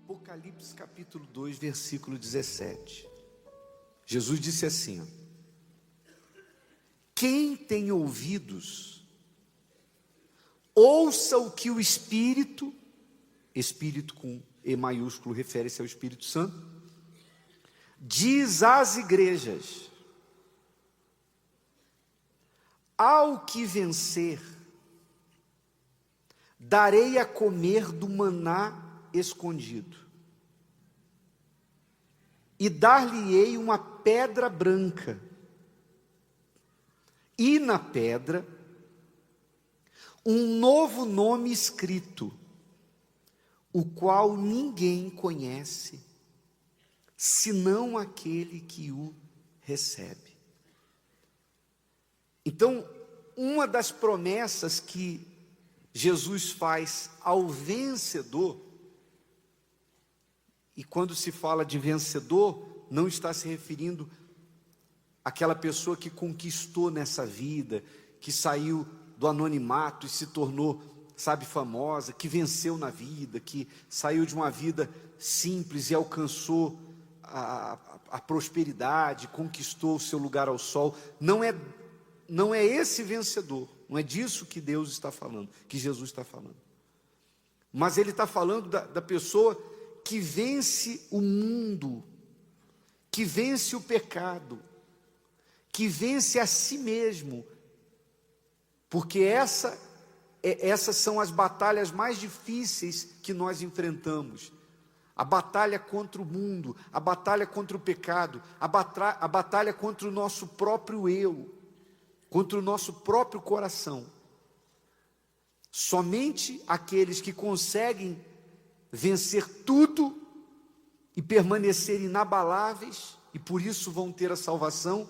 Apocalipse capítulo 2, versículo 17. Jesus disse assim, ó, quem tem ouvidos, ouça o que o Espírito com E maiúsculo refere-se ao Espírito Santo, diz às igrejas: ao que vencer, darei a comer do maná escondido, e dar-lhe-ei uma pedra branca, e na pedra um novo nome escrito, o qual ninguém conhece, senão aquele que o recebe. Então, uma das promessas que Jesus faz ao vencedor, e quando se fala de vencedor, não está se referindo àquela pessoa que conquistou nessa vida, que saiu do anonimato e se tornou, famosa, que venceu na vida, que saiu de uma vida simples e alcançou a prosperidade, conquistou o seu lugar ao sol. Não é esse vencedor, não é disso que Deus está falando, que Jesus está falando. Mas Ele está falando da pessoa que vence o mundo, que vence o pecado, que vence a si mesmo, porque essas são as batalhas mais difíceis que nós enfrentamos. A batalha contra o mundo, a batalha contra o pecado, a batalha contra o nosso próprio eu, contra o nosso próprio coração. Somente aqueles que conseguem vencer tudo e permanecer inabaláveis, e por isso vão ter a salvação,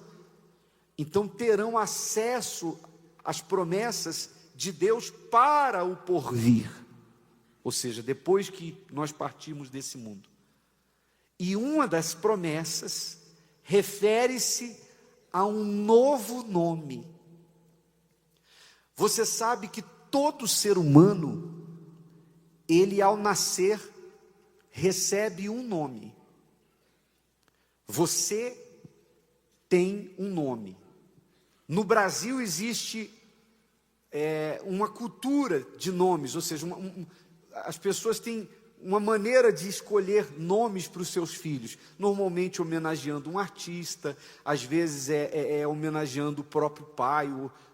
então terão acesso às promessas de Deus para o porvir, ou seja, depois que nós partimos desse mundo. E uma das promessas refere-se a um novo nome. Você sabe que todo ser humano, ele ao nascer, recebe um nome. Você tem um nome. No Brasil existe uma cultura de nomes, ou seja, as pessoas têm uma maneira de escolher nomes para os seus filhos, normalmente homenageando um artista, às vezes homenageando o próprio pai,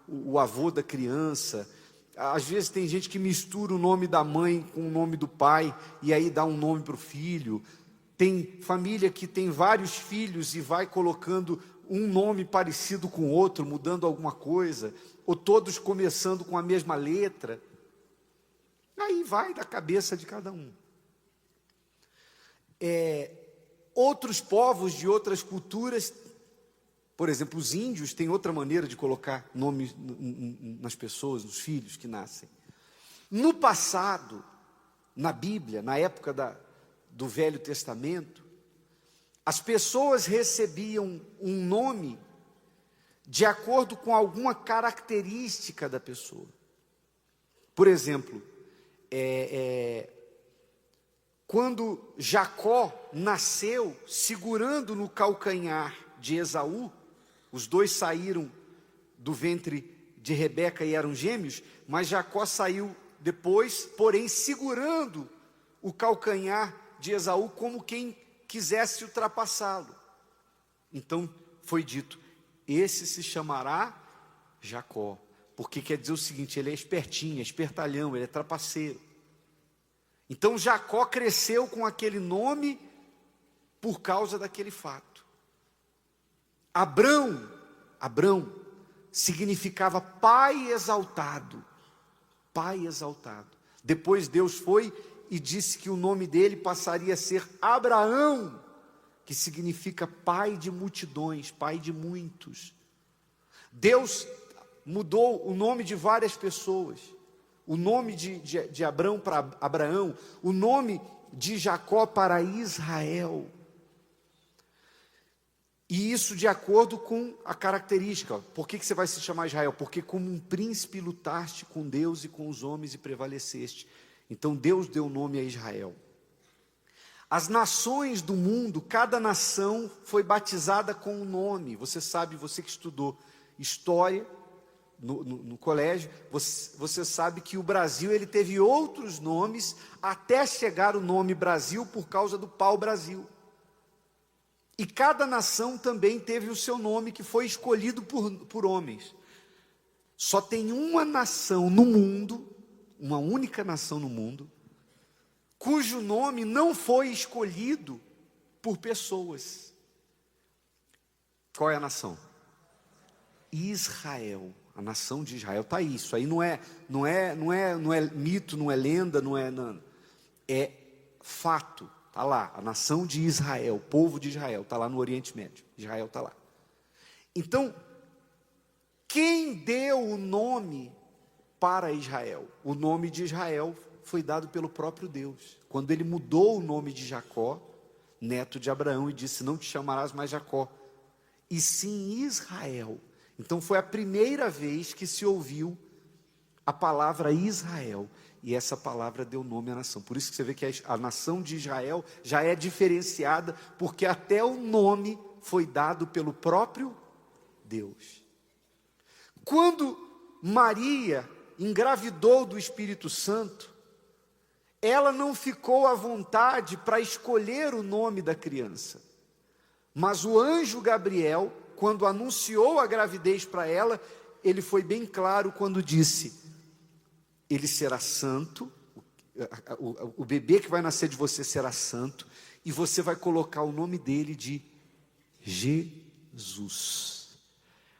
o avô da criança. Às vezes tem gente que mistura o nome da mãe com o nome do pai, e aí dá um nome para o filho. Tem família que tem vários filhos e vai colocando um nome parecido com o outro, mudando alguma coisa, ou todos começando com a mesma letra. Aí vai da cabeça de cada um. Outros povos de outras culturas, por exemplo, os índios têm outra maneira de colocar nomes nas pessoas, nos filhos que nascem. No passado, na Bíblia, na época do Velho Testamento, as pessoas recebiam um nome de acordo com alguma característica da pessoa. Por exemplo, quando Jacó nasceu segurando no calcanhar de Esaú, os dois saíram do ventre de Rebeca e eram gêmeos, mas Jacó saiu depois, porém segurando o calcanhar de Esaú como quem quisesse ultrapassá-lo. Então foi dito, esse se chamará Jacó, porque quer dizer o seguinte, ele é espertinho, é espertalhão, ele é trapaceiro. Então Jacó cresceu com aquele nome por causa daquele fato. Abrão significava pai exaltado, pai exaltado. Depois Deus foi e disse que o nome dele passaria a ser Abraão, que significa pai de multidões, pai de muitos. Deus mudou o nome de várias pessoas, o nome de Abrão para Abraão, o nome de Jacó para Israel. E isso de acordo com a característica. Por que você vai se chamar Israel? Porque como um príncipe lutaste com Deus e com os homens e prevaleceste. Então Deus deu nome a Israel. As nações do mundo, cada nação foi batizada com um nome. Você sabe, você que estudou história no colégio, você sabe que o Brasil ele teve outros nomes até chegar o nome Brasil por causa do pau-brasil. E cada nação também teve o seu nome que foi escolhido por homens. Só tem uma nação no mundo, uma única nação no mundo, cujo nome não foi escolhido por pessoas. Qual é a nação? Israel. A nação de Israel está aí. Isso aí não é mito, não é lenda, é fato. Está lá, a nação de Israel, o povo de Israel, está lá no Oriente Médio. Israel está lá. Então, quem deu o nome para Israel? O nome de Israel foi dado pelo próprio Deus. Quando ele mudou o nome de Jacó, neto de Abraão, e disse: não te chamarás mais Jacó, e sim Israel. Então foi a primeira vez que se ouviu a palavra Israel, e essa palavra deu nome à nação. Por isso que você vê que a nação de Israel já é diferenciada, porque até o nome foi dado pelo próprio Deus. Quando Maria engravidou do Espírito Santo, ela não ficou à vontade para escolher o nome da criança, mas o anjo Gabriel, quando anunciou a gravidez para ela, ele foi bem claro quando disse: ele será santo, o bebê que vai nascer de você será santo, e você vai colocar o nome dele de Jesus.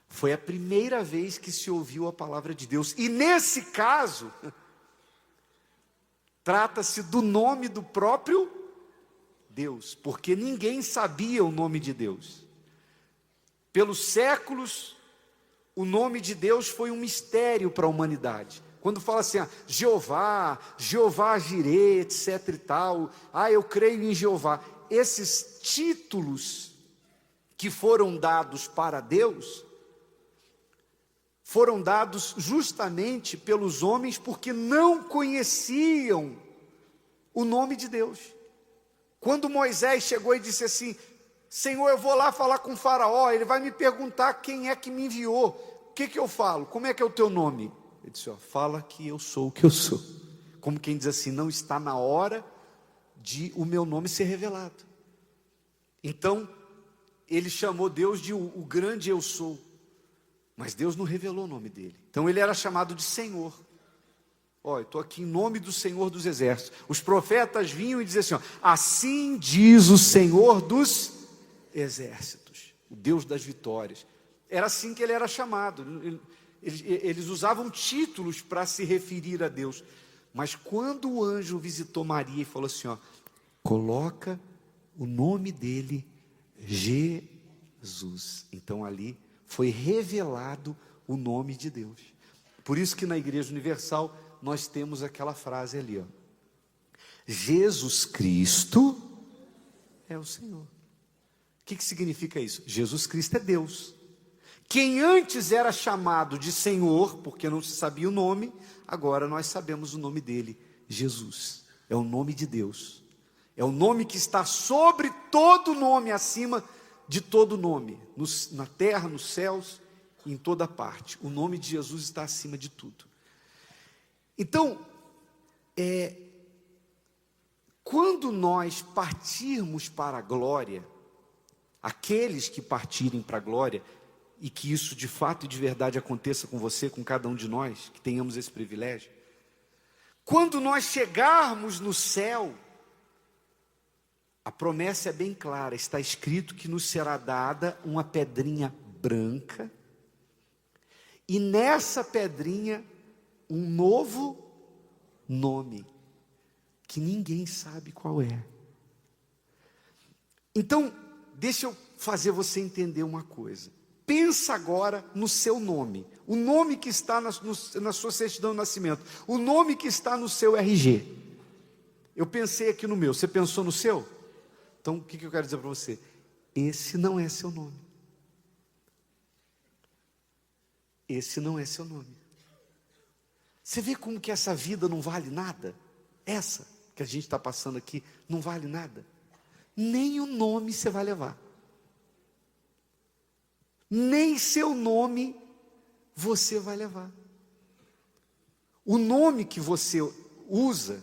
Foi a primeira vez que se ouviu a palavra de Deus, e nesse caso, trata-se do nome do próprio Deus, porque ninguém sabia o nome de Deus. Pelos séculos, o nome de Deus foi um mistério para a humanidade. Quando fala assim, Jeová Jireh, etc e tal, eu creio em Jeová. Esses títulos que foram dados para Deus, foram dados justamente pelos homens, porque não conheciam o nome de Deus. Quando Moisés chegou e disse assim: Senhor, eu vou lá falar com o faraó, ele vai me perguntar quem é que me enviou, o que eu falo? Como é que é o teu nome? Ele disse: fala que eu sou o que eu sou. Como quem diz assim, não está na hora de o meu nome ser revelado. Então, ele chamou Deus de o grande eu sou, mas Deus não revelou o nome dele. Então ele era chamado de Senhor. Eu estou aqui em nome do Senhor dos Exércitos. Os profetas vinham e diziam assim: assim diz o Senhor dos Exércitos, o Deus das vitórias. Era assim que ele era chamado. Eles usavam títulos para se referir a Deus. Mas quando o anjo visitou Maria e falou assim: coloca o nome dele Jesus. Então ali foi revelado o nome de Deus. Por isso que na Igreja Universal nós temos aquela frase ali, Jesus Cristo é o Senhor. O que significa isso? Jesus Cristo é Deus. Quem antes era chamado de Senhor, porque não se sabia o nome, agora nós sabemos o nome dele, Jesus. É o nome de Deus. É o nome que está sobre todo nome, acima de todo nome, na terra, nos céus, em toda parte. O nome de Jesus está acima de tudo. Então, quando nós partirmos para a glória, aqueles que partirem para a glória, e que isso de fato e de verdade aconteça com você, com cada um de nós, que tenhamos esse privilégio, quando nós chegarmos no céu, a promessa é bem clara, está escrito que nos será dada uma pedrinha branca, e nessa pedrinha um novo nome, que ninguém sabe qual é. Então, deixa eu fazer você entender uma coisa. Pensa agora no seu nome, o nome que está na sua certidão de nascimento, o nome que está no seu RG. Eu pensei aqui no meu, você pensou no seu? Então, o que eu quero dizer para você? Esse não é seu nome. Esse não é seu nome. Você vê como que essa vida não vale nada? Essa que a gente está passando aqui não vale nada. nem o nome você vai levar. Nem seu nome você vai levar. O nome que você usa,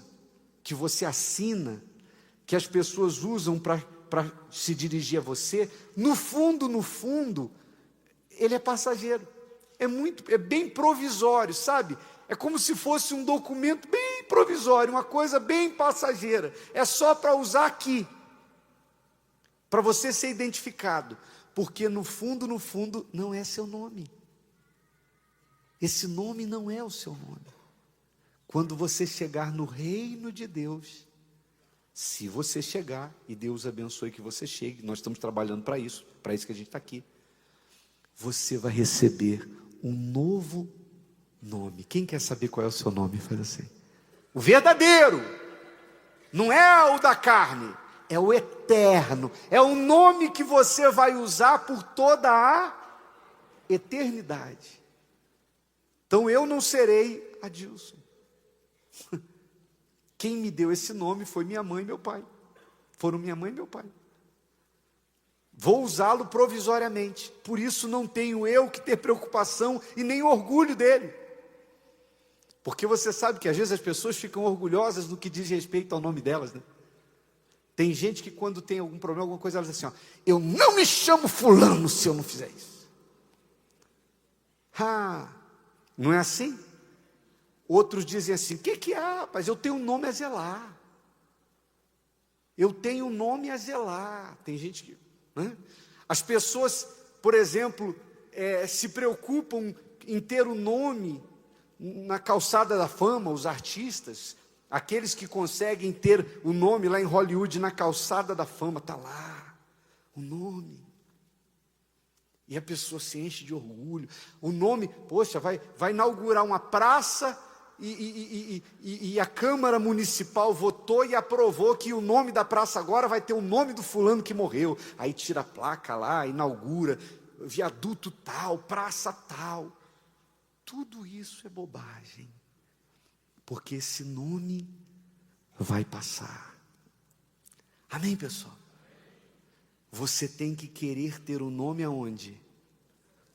que você assina, que as pessoas usam para se dirigir a você, no fundo, ele é passageiro. É bem provisório, sabe? É como se fosse um documento bem provisório, uma coisa bem passageira. É só para usar aqui, para você ser identificado. Porque no fundo, não é seu nome. Esse nome não é o seu nome. Quando você chegar no reino de Deus, se você chegar, e Deus abençoe que você chegue, nós estamos trabalhando para isso que a gente está aqui, você vai receber um novo nome. Quem quer saber qual é o seu nome? Faz assim. O verdadeiro, não é o da carne, é o eterno, é o nome que você vai usar por toda a eternidade. Então eu não serei Adilson. Quem me deu esse nome foi minha mãe e meu pai. Foram minha mãe e meu pai. Vou usá-lo provisoriamente. Por isso não tenho eu que ter preocupação e nem orgulho dele. Porque você sabe que às vezes as pessoas ficam orgulhosas no que diz respeito ao nome delas, né? Tem gente que quando tem algum problema, alguma coisa, ela diz assim, ó, eu não me chamo fulano se eu não fizer isso. Não é assim? Outros dizem assim, o que é, rapaz? Eu tenho um nome a zelar. Eu tenho um nome a zelar. Tem gente que... né? As pessoas, por exemplo, se preocupam em ter o nome na calçada da fama, os artistas, aqueles que conseguem ter o nome lá em Hollywood, na calçada da fama, está lá, o nome. E a pessoa se enche de orgulho. O nome, poxa, vai inaugurar uma praça e a Câmara Municipal votou e aprovou que o nome da praça agora vai ter o nome do fulano que morreu. Aí tira a placa lá, inaugura, viaduto tal, praça tal. Tudo isso é bobagem. Porque esse nome vai passar. Amém, pessoal? Você tem que querer ter o nome aonde?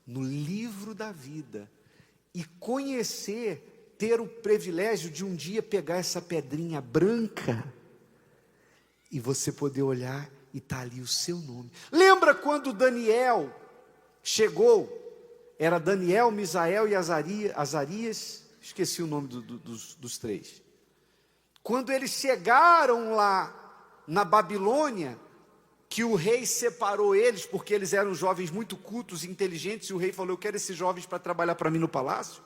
No livro da vida. E conhecer, ter o privilégio de um dia pegar essa pedrinha branca e você poder olhar e está ali o seu nome. Lembra quando Daniel chegou? Era Daniel, Misael e Azarias, esqueci o nome dos três. Quando eles chegaram lá na Babilônia, que o rei separou eles, porque eles eram jovens muito cultos e inteligentes, e o rei falou, eu quero esses jovens para trabalhar para mim no palácio.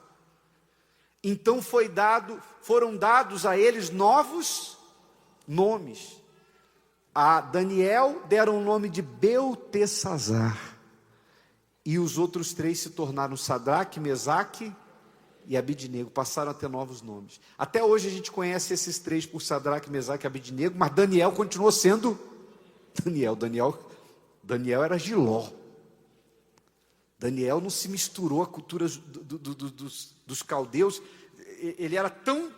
Então foram dados a eles novos nomes. A Daniel deram o nome de Beltesazar. E os outros três se tornaram Sadraque, Mesaque e Abidnego, passaram a ter novos nomes. Até hoje a gente conhece esses três por Sadraque, Mesaque e Abidnego, mas Daniel continuou sendo Daniel era Giló. Daniel não se misturou à cultura dos caldeus. Ele era tão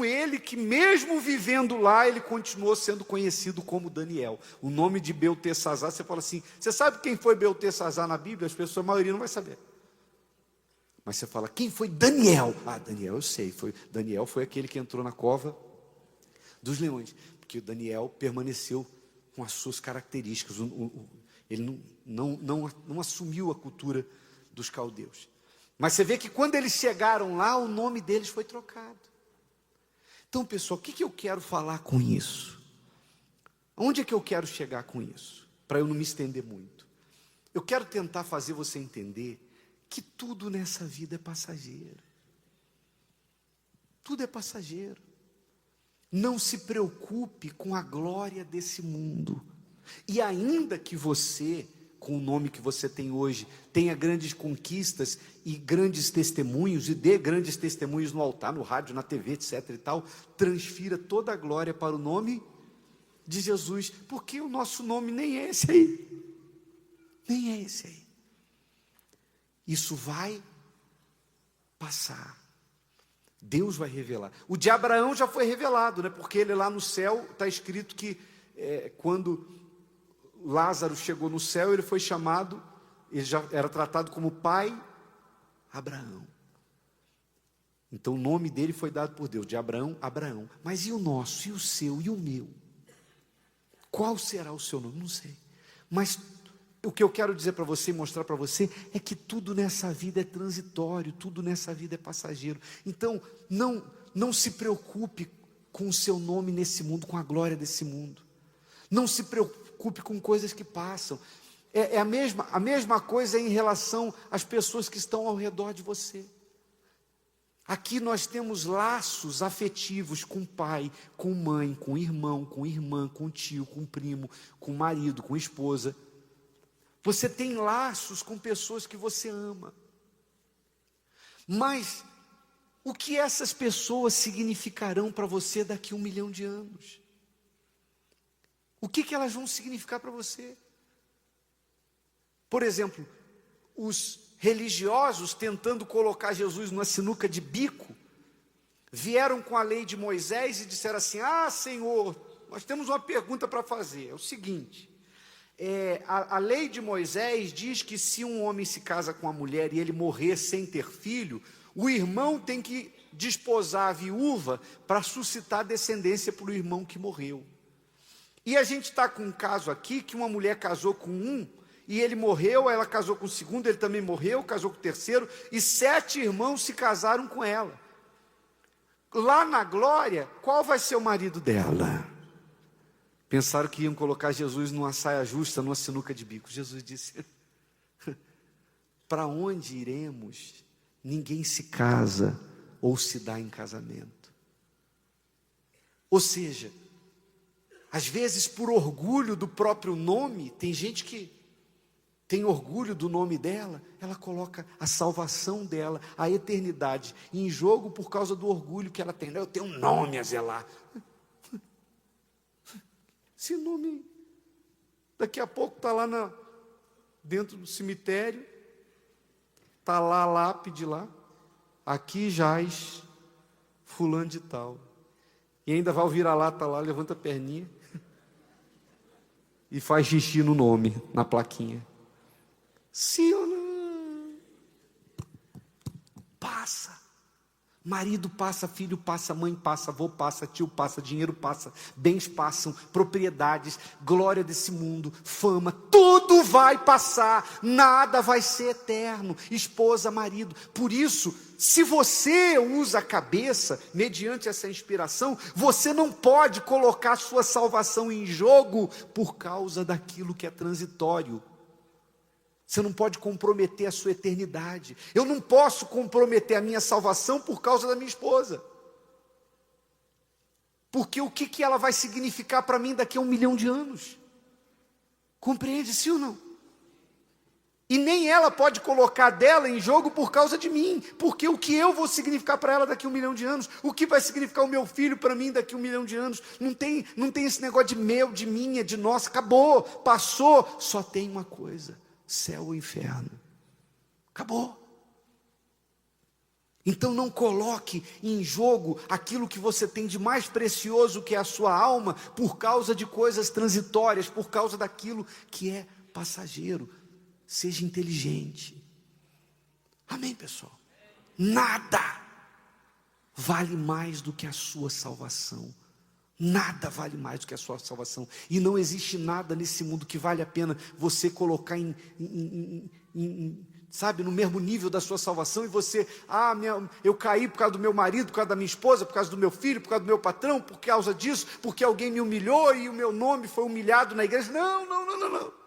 ele que mesmo vivendo lá, ele continuou sendo conhecido como Daniel. O nome de Beltesazar, você fala assim, você sabe quem foi Beltesazar na Bíblia? As pessoas, a maioria não vai saber. Mas você fala, quem foi Daniel? Daniel eu sei, Daniel foi aquele que entrou na cova dos leões. Porque Daniel permaneceu com as suas características. Ele não assumiu a cultura dos caldeus. Mas você vê que quando eles chegaram lá, o nome deles foi trocado. Então, pessoal, o que eu quero falar com isso? Onde é que eu quero chegar com isso? Para eu não me estender muito. Eu quero tentar fazer você entender que tudo nessa vida é passageiro. Tudo é passageiro. Não se preocupe com a glória desse mundo. E ainda que você, com o nome que você tem hoje, tenha grandes conquistas e grandes testemunhos, e dê grandes testemunhos no altar, no rádio, na TV, etc. e tal, transfira toda a glória para o nome de Jesus, porque o nosso nome nem é esse aí. Nem é esse aí. Isso vai passar. Deus vai revelar. O de Abraão já foi revelado, né? Porque ele lá no céu está escrito que quando Lázaro chegou no céu, ele foi chamado, ele já era tratado como pai Abraão. Então o nome dele foi dado por Deus, de Abraão, Abraão. Mas e o nosso, e o seu, e o meu? Qual será o seu nome? Não sei. Mas o que eu quero dizer para você, mostrar para você, é que tudo nessa vida é transitório, tudo nessa vida é passageiro. Então, não se preocupe com o seu nome nesse mundo, com a glória desse mundo. Não se preocupe com coisas que passam. É a mesma coisa em relação às pessoas que estão ao redor de você. Aqui nós temos laços afetivos com pai, com mãe, com irmão, com irmã, com tio, com primo, com marido, com esposa. Você tem laços com pessoas que você ama. Mas o que essas pessoas significarão para você daqui a 1 milhão de anos? O que elas vão significar para você? Por exemplo, os religiosos tentando colocar Jesus numa sinuca de bico, vieram com a lei de Moisés e disseram assim: ah, Senhor, nós temos uma pergunta para fazer, é o seguinte, a lei de Moisés diz que se um homem se casa com uma mulher e ele morrer sem ter filho, o irmão tem que desposar a viúva para suscitar descendência para o irmão que morreu. E a gente está com um caso aqui, que uma mulher casou com um, e ele morreu, ela casou com o segundo, ele também morreu, casou com o terceiro, e 7 irmãos se casaram com ela. Lá na glória, qual vai ser o marido dela? Pensaram que iam colocar Jesus numa saia justa, numa sinuca de bico. Jesus disse: para onde iremos? Ninguém se casa ou se dá em casamento. Ou seja, às vezes por orgulho do próprio nome, tem gente que tem orgulho do nome dela, ela coloca a salvação dela, a eternidade, em jogo por causa do orgulho que ela tem. Eu tenho um nome a zelar. Esse nome, daqui a pouco está lá dentro do cemitério, está lá a lápide lá, aqui jaz fulano de tal. E ainda vai ouvir a lata lá, levanta a perninha e faz xixi no nome, na plaquinha. Sim ou não? Passa. Marido passa, filho passa, mãe passa, avô passa, tio passa, dinheiro passa, bens passam, propriedades, glória desse mundo, fama, tudo vai passar, nada vai ser eterno, esposa, marido. Por isso, se você usa a cabeça, mediante essa inspiração, você não pode colocar sua salvação em jogo por causa daquilo que é transitório. Você não pode comprometer a sua eternidade. Eu não posso comprometer a minha salvação por causa da minha esposa. Porque o que ela vai significar para mim daqui a 1 milhão de anos? Compreende, sim ou não? E nem ela pode colocar dela em jogo por causa de mim. Porque o que eu vou significar para ela daqui a 1 milhão de anos? O que vai significar o meu filho para mim daqui a 1 milhão de anos? Não tem esse negócio de meu, de minha, de nossa. Acabou, passou. Só tem uma coisa: céu ou inferno. Acabou. Então não coloque em jogo aquilo que você tem de mais precioso, que é a sua alma, por causa de coisas transitórias, por causa daquilo que é passageiro. Seja inteligente. Amém, pessoal? Nada vale mais do que a sua salvação. Nada vale mais do que a sua salvação. E não existe nada nesse mundo que vale a pena você colocar sabe, no mesmo nível da sua salvação. E você, eu caí por causa do meu marido, por causa da minha esposa, por causa do meu filho, por causa do meu patrão, por causa disso, porque alguém me humilhou e o meu nome foi humilhado na igreja. Não.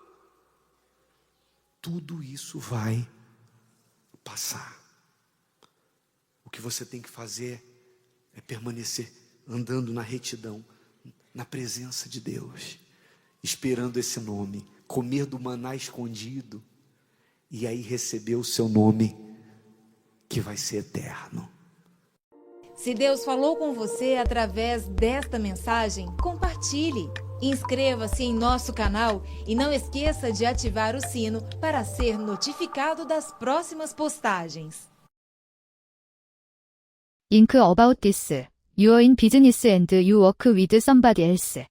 Tudo isso vai passar. O que você tem que fazer é permanecer andando na retidão, na presença de Deus, esperando esse nome, comer do maná escondido, e aí receber o seu nome, que vai ser eterno. Se Deus falou com você através desta mensagem, compartilhe. Inscreva-se em nosso canal e não esqueça de ativar o sino para ser notificado das próximas postagens. 잉크 About This. You are in business and you work with somebody else.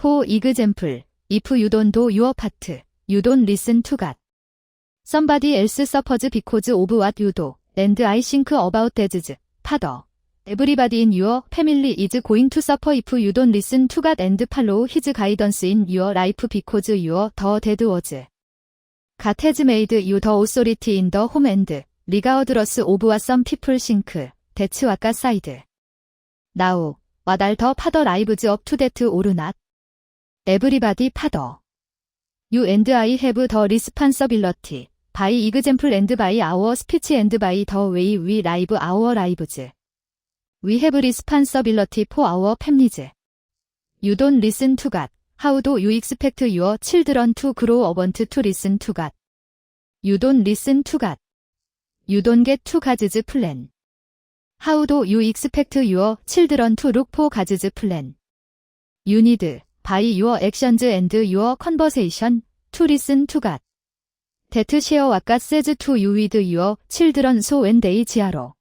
For example, if you don't do your part, you don't listen to God. Somebody else suffers because of what you do, and I think about that as Father. Everybody in your family is going to suffer if you don't listen to God and follow His guidance in your life because you're the dead was. God has made you the authority in the home and, regardless of what some people think, that's what God said. Now, what are the father lives up to that or not? Everybody father. You and I have the responsibility, by example and by our speech and by the way we live our lives. We have responsibility for our families. You don't listen to God. How do you expect your children to grow up want to listen to God? You don't listen to God. You don't get to God's plan. How do you expect your children to look for God's plan? You need, by your actions and your conversation, to listen to God. That share what God says to you with your children so when they grow.